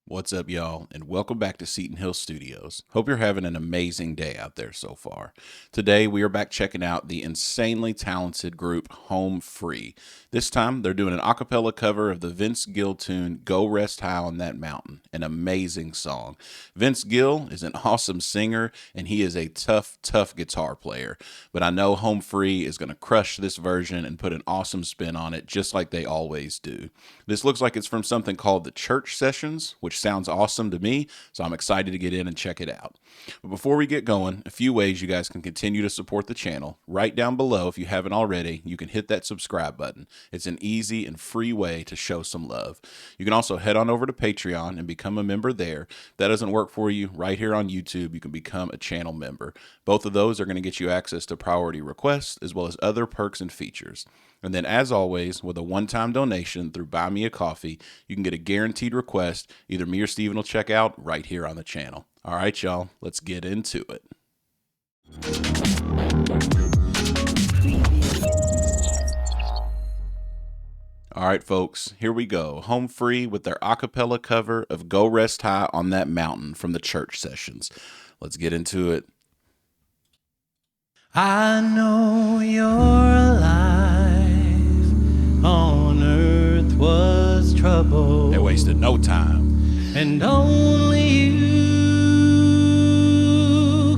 What's up, y'all, and welcome back to Seton Hill Studios. Hope you're having an amazing day out there so far. Today, we are back checking out the insanely talented group Home Free. This time, they're doing an a cappella cover of the Vince Gill tune, Go Rest High on That Mountain, an amazing song. Vince Gill is an awesome singer, and he is a tough guitar player. But I know Home Free is going to crush this version and put an awesome spin on it, just like they always do. This looks like it's from something called the Church Sessions, which sounds awesome to me, so I'm excited to get in and check it out. But before we get going, a few ways you guys can continue to support the channel. Right down below, if you haven't already, you can hit that subscribe button. It's an easy and free way to show some love. You can also head on over to Patreon and become a member there. If that doesn't work for you, right here on YouTube, you can become a channel member. Both of those are going to get you access to priority requests as well as other perks and features. And then, as always, with a one-time donation through Buy Me a Coffee, you can get a guaranteed request either me or Steven will check out right here on the channel. All right, y'all, let's get into it. All right, folks, here we go. Home Free with their a cappella cover of Go Rest High on That Mountain from the Church Sessions. Let's get into it. I know your life on earth was trouble. They wasted no time. And only you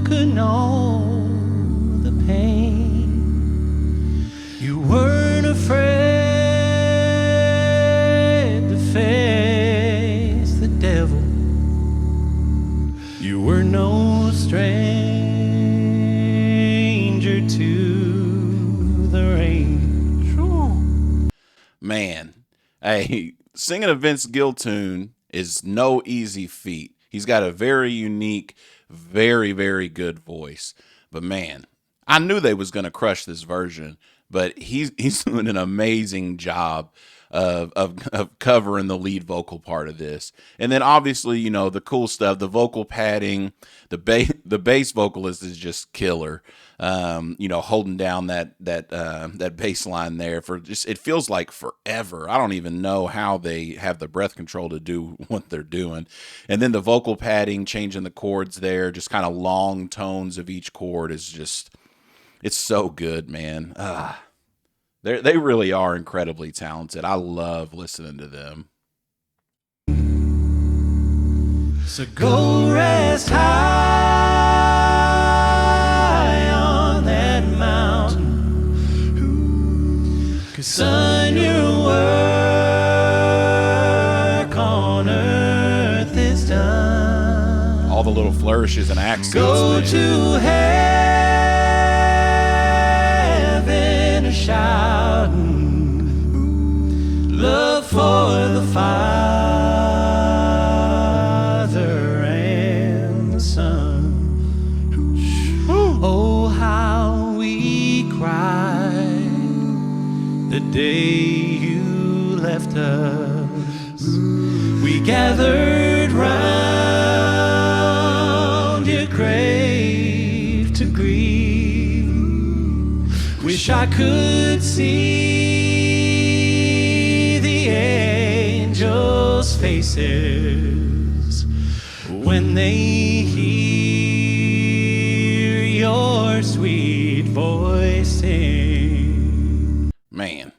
could know the pain. You weren't afraid to face the devil. You were no stranger to the rain. Man, hey, singing a Vince Gill tune is no easy feat. He's got a very unique, very good voice. But man, I knew they was going to crush this version, but he's doing an amazing job of covering the lead vocal part of this. And then obviously, you know, the cool stuff, the vocal padding, the bass vocalist is just killer. Holding down that bass line there for just, it feels like forever. I don't even know how they have the breath control to do what they're doing. And then the vocal padding, changing the chords there, just kind of long tones of each chord is just, it's so good, man. They really are incredibly talented. I love listening to them. So go rest high on that mountain, 'cause son, your work on earth is done. All the little flourishes and accents. Go man. to heaven a shouting, love for the Father and the Son. Oh, how we cried the day you left us. We gathered round your grave to grieve. Wish I could see the angels' faces when they hear your sweet voice sing. Man,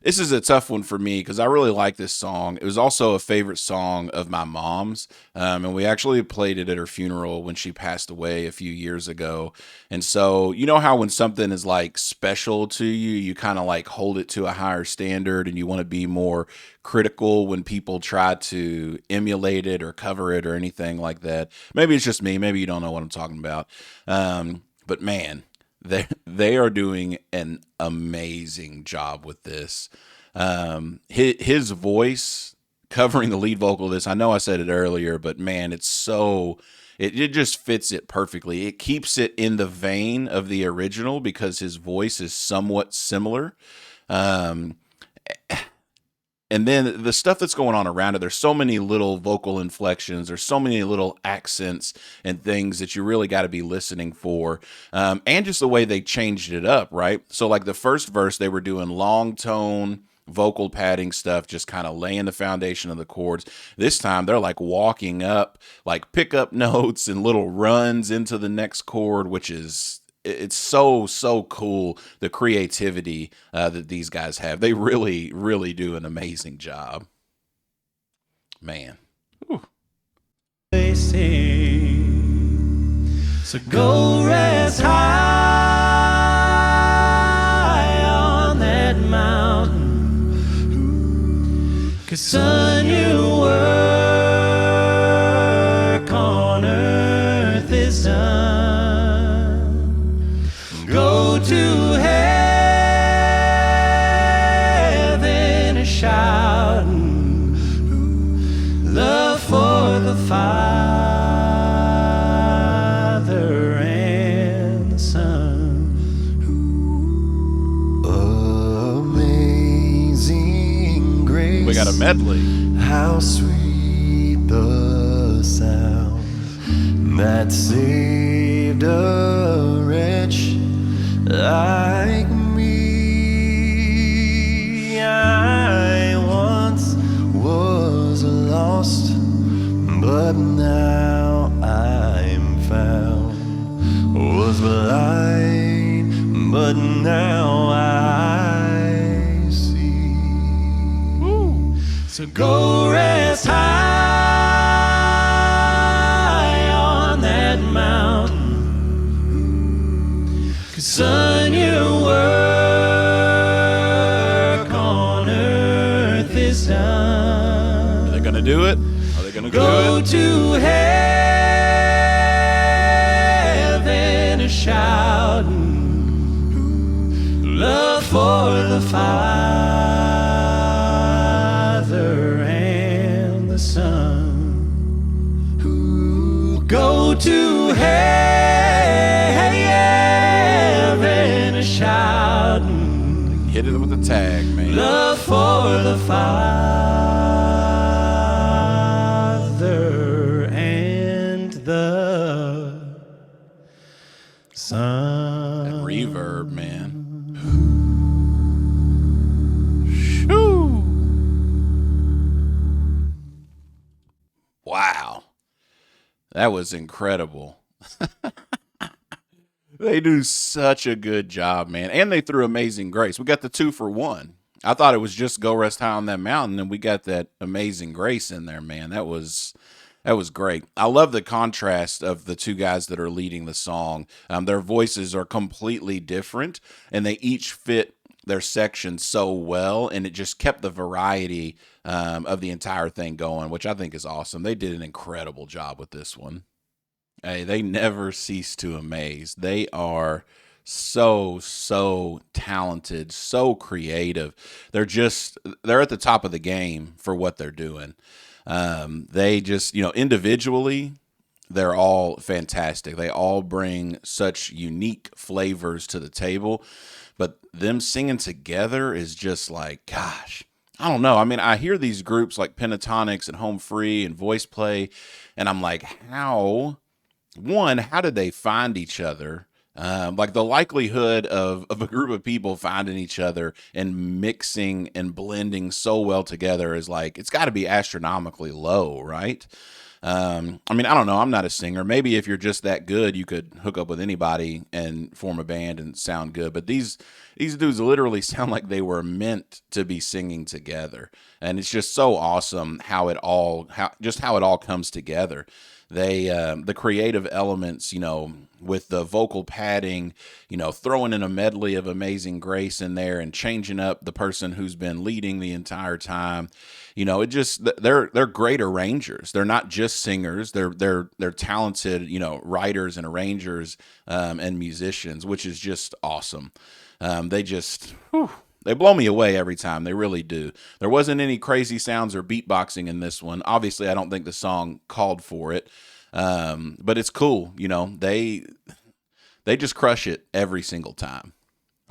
this is a tough one for me because I really like this song. It was also a favorite song of my mom's, and we actually played it at her funeral when she passed away a few years ago. And so, you know how when something is like special to you, you kind of like hold it to a higher standard and you want to be more critical when people try to emulate it or cover it or anything like that. Maybe it's just me. Maybe you don't know what I'm talking about. But man, they are doing an amazing job with this. His voice covering the lead vocal of this, I know I said it earlier, but man, it's so, it just fits it perfectly. It keeps it in the vein of the original because his voice is somewhat similar. And then the stuff that's going on around it, there's so many little vocal inflections, there's so many little accents and things that you really got to be listening for. And just the way they changed it up, right? So like the first verse, they were doing long tone, vocal padding stuff, just kind of laying the foundation of the chords. This time they're like walking up, like pickup notes and little runs into the next chord, which is, it's so cool, the creativity that these guys have. They really do an amazing job, man. Whew. They sing. So go rest high on that mountain, 'cause son, your work on earth is done. Go to heaven a shouting, love for the Father and the Son. Amazing grace. We got a medley. How sweet the sound that saved a wretch like me. I once was lost, but now I'm found. Was blind, but now I see. So go rest high on that mountain, 'cause son, your work on earth is done. Are they gonna do it? Are they gonna Go do it? to heaven a shouting, love for the Father and the Son. Go to heaven a shouting, Hit it with the tag, man. love for the Father and the Son. That reverb, man. Shoo. Wow. That was incredible. They do such a good job, man. And they threw Amazing Grace. We got the 2 for 1. I thought it was just Go Rest High on That Mountain, and we got that Amazing Grace in there, man. That was great. I love the contrast of the two guys that are leading the song. Their voices are completely different, and they each fit their section so well, and it just kept the variety of the entire thing going, which I think is awesome. They did an incredible job with this one. Hey, they never cease to amaze. They are so talented, so creative. They're at the top of the game for what they're doing. They just, individually, they're all fantastic. They all bring such unique flavors to the table, but them singing together is just like, gosh, I don't know. I mean, I hear these groups like Pentatonics and Home Free and Voice Play, and I'm like, how did they find each other? Like the likelihood of a group of people finding each other and mixing and blending so well together is like, it's got to be astronomically low, right? I mean, I don't know. I'm not a singer. Maybe if you're just that good, you could hook up with anybody and form a band and sound good. But these dudes literally sound like they were meant to be singing together. And it's just so awesome how it all comes together. They, the creative elements, with the vocal padding, throwing in a medley of Amazing Grace in there and changing up the person who's been leading the entire time. They're great arrangers. They're not just singers. They're talented, writers and arrangers, and musicians, which is just awesome. They blow me away every time. They really do. There wasn't any crazy sounds or beatboxing in this one. Obviously, I don't think the song called for it. But it's cool. They just crush it every single time.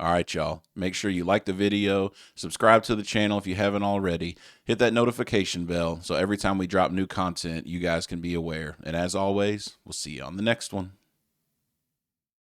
All right, y'all. Make sure you like the video, subscribe to the channel if you haven't already, hit that notification bell so every time we drop new content, you guys can be aware. And as always, we'll see you on the next one.